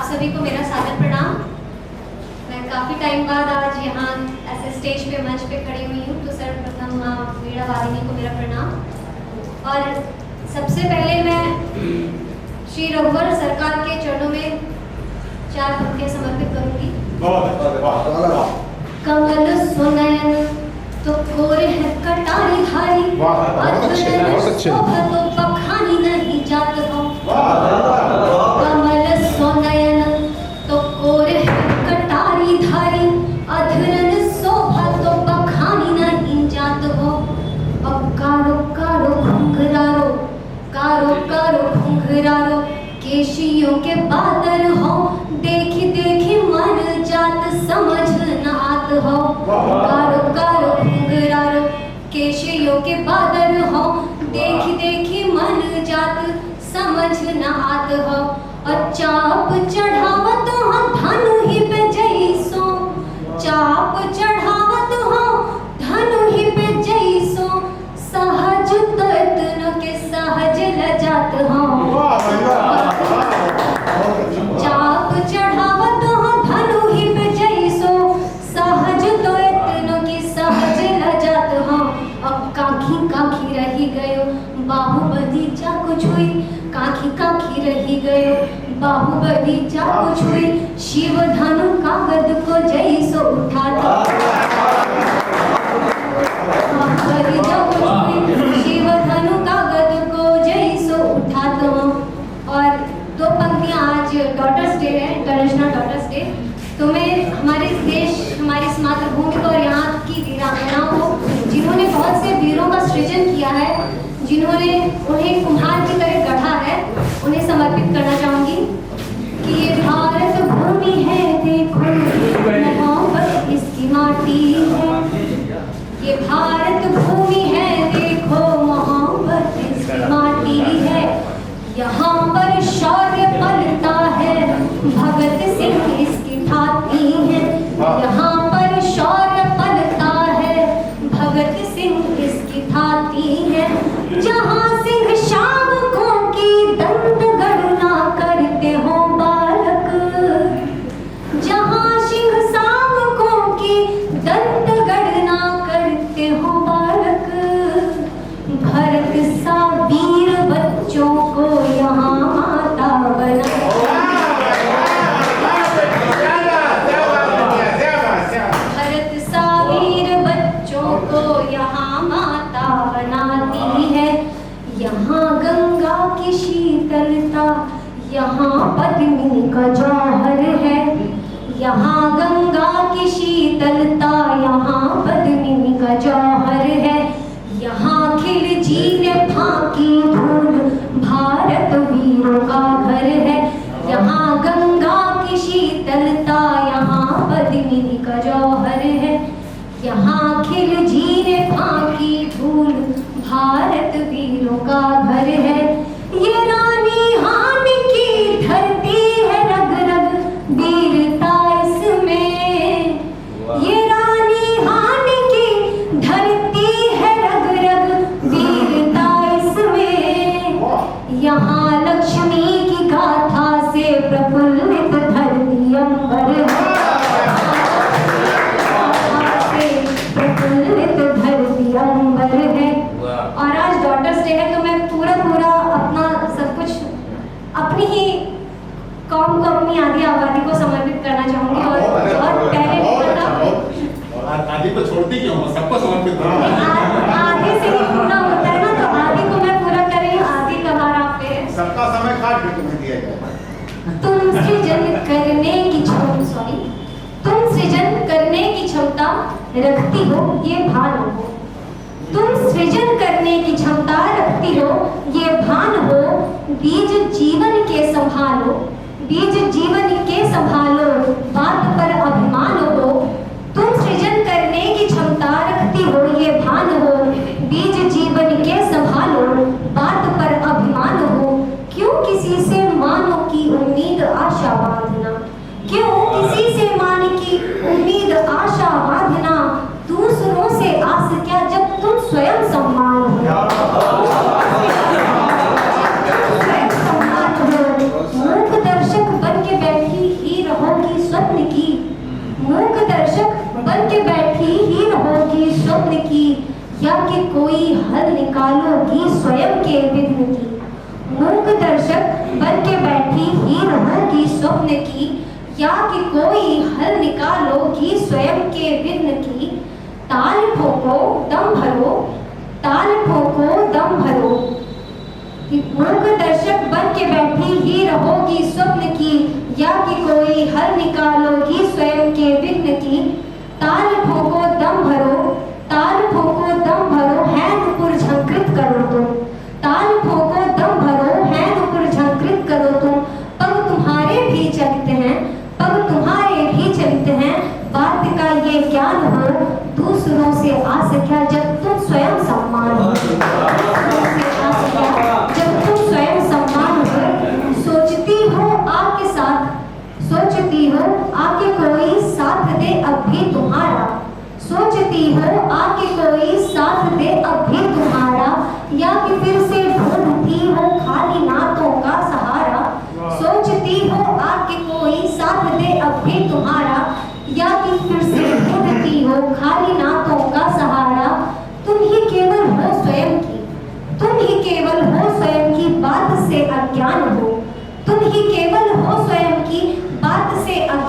सभी को मेरा सादर प्रणाम। मैं काफ़ी टाइम बाद आज यहाँ ऐसे स्टेज पे मंच पे खड़ी हुई हूँ, तो सर्वप्रथम वीणा वादिनी को मेरा प्रणाम। और सबसे पहले मैं श्री रघुवर सरकार के चरणों में 4 पंक्तियाँ समर्पित करूँगी। कमल सुनयन तो कोरे है कटारी धारी, तो बखानी नहीं जात हो। कमल सुनयन तो कोरे है कटारी धारी, अधरन शोभा तो बखानी नहीं जात हो। अब कारो कारो घुंघरारो, कारो कारो घुंघरारो, केशियों के बादल हो, देखी देखी मन जात समझ न आत हो। कारो कारो घुंघरारो, केशियों के बादल हो, देखी देखी मन जात समझ न आत हो। और चाप चढ़ावत हो धनु ही पे जैसो, चाप चढ़ावत हो धनु ही पे जैसो, सहज तन के सहज लजात हो। चाप चढ़ावत हो धनु ही पे जैसो, सहज तन की सहज लजात हो। अब काखी काखी रही गयो बाहुबली जा कुछ हुई, काखी काखी रही गयो बाहुबली जा कुछ हुई, शिव धनु कागद को जैसो उठाता। बाहुबली जा कुछ हुई, शिव धनु कागद को जैसो उठाता हूँ। और 2 पंक्तियाँ, आज डॉटर्स डे है, इंटरनेशनल डॉटर्स डे। तो मैं हमारे देश, हमारी इस मातृभूमि को और यहाँ की वीरांगनाओं को, जिन्होंने बहुत से वीरों का सृजन किया है, जिन्होंने उन्हें कुम्हार की तरह गढ़ा है, उन्हें समर्पित करना चाहूँगी कि ये भारत भूमि है देखो, मोहब्बत इसकी माटी है। ये भारत भूमि है देखो, मोहब्बत इसकी माटी है। यहाँ पर शौर्य पलता है, भगत सिंह इसकी ठाती है। यहाँ पर शौर्य पलता है, भगत सिंह इसकी ठाती है। जहाँ सिंह शावकों की दंड गणना करते हो बालक, जहाँ सिंह शावकों की दंड गणना करते हो बालक, भरत सा वीर बच्चों को यहाँ माता बना। भरत सा वीर बच्चों को यहाँ माता बनाती है। यहाँ गंगा की शीतलता, यहाँ पद्मिनी का जौहर है। यहाँ गंगा की शीतलता, यहाँ पद्मिनी का जौहर है। यहाँ खिल जीने फाकी धूल, भारत वीरों का घर है। यहाँ गंगा की शीतलता, यहाँ पद्मिनी का जौहर है। यहाँ खिल जीने फाकी धूल, भारत वीरों का घर है। ये रानी हान की धरती है, रग रग वीरता इसमें। ये रानी हान की धरती है, रग रग वीरता इसमें। यहाँ लक्ष्मी की गाथा से प्रफुल्लित धरती अंबर है, प्रफुल्लित धरती अंबर है। और आज डॉटर्स डे है, तो मैं पूरा अपना सब कुछ अपनी ही कौम को, अपनी आदि आबादी को समर्पित करना चाहूंगी। और पहले आदि को छोड़ती क्यों, सबको समर्पित करो। आदि से ही पूरा होता है ना, तो आदि को मैं पूरा कर रही हूँ। आदि का बार आप पे सबका समय काट के तुम्हें दिया जाए। तुम सृजन करने की तुम सृजन करने की क्षमता रखती हो, ये भान हो। तुम सृजन करने की क्षमता रखती हो, ये भान हो। बीज जीवन के संभालो, बीज जीवन के संभालो, बात पर अभिमान हो। तुम सृजन करने की क्षमता रखती हो, ये भान हो। बीज जीवन के संभालो, बात पर अभिमान हो। क्यों किसी से मानो की उम्मीद आशा बांधना, क्यों किसी से मान की उम्मीद आशा बांधना। दूसरों से आस क्या जब तुम स्वयं सम्मान हो। स्वयं सम्मान हो। मूक दर्शक बन के बैठी दर्शक बन के बैठी ही रहोगी स्वप्न की, या कि कोई हल निकालोगी स्वयं के विघ्न की। मूक दर्शक बन के बैठी ही रहोगी स्वप्न की, या कि कोई हल निकालोगी स्वयं के विघ्न की। ताल ठोको दम भरो, ताल ठोको दम भरो। मूक दर्शक बन के बैठी ही रहोगी स्वप्न की, या कि कोई हल निकालोगी स्वयं के विघ्न की। ताल ठोको दम भरो, ताल ठोको दम भरो, है नुपुर झंकृत करो तुम। ताल ठोको दम भरो, है नुपुर झंकृत करो तुम। पग तुम्हारे भी चलते हैं, पग तुम्हारे भी चलते हैं, बात का ये ज्ञान हो दूसरों से आस क्या, जब तुम स्वयं सम्मान हो। दूसरों से आस क्या, जब तुम स्वयं सम्मान हो। सोचती हो आपके साथ, सोचती हो आके कोई साथ दे अब भी तुम्हारा। सोचती हो आके कोई साथ दे अब भी तुम्हारा, या कि फिर से ढूंढती हो खाली नातों का सहारा। सोचती हो आके कोई साथ दे अब भी तुम्हारा, या कि फिर से ढूंढती हो खाली नातों का सहारा। तुम ही केवल हो स्वयं की, तुम ही केवल हो स्वयं की, बात से अज्ञान हो। तुम ही केवल हो स्वयं की, बात से अज्ञान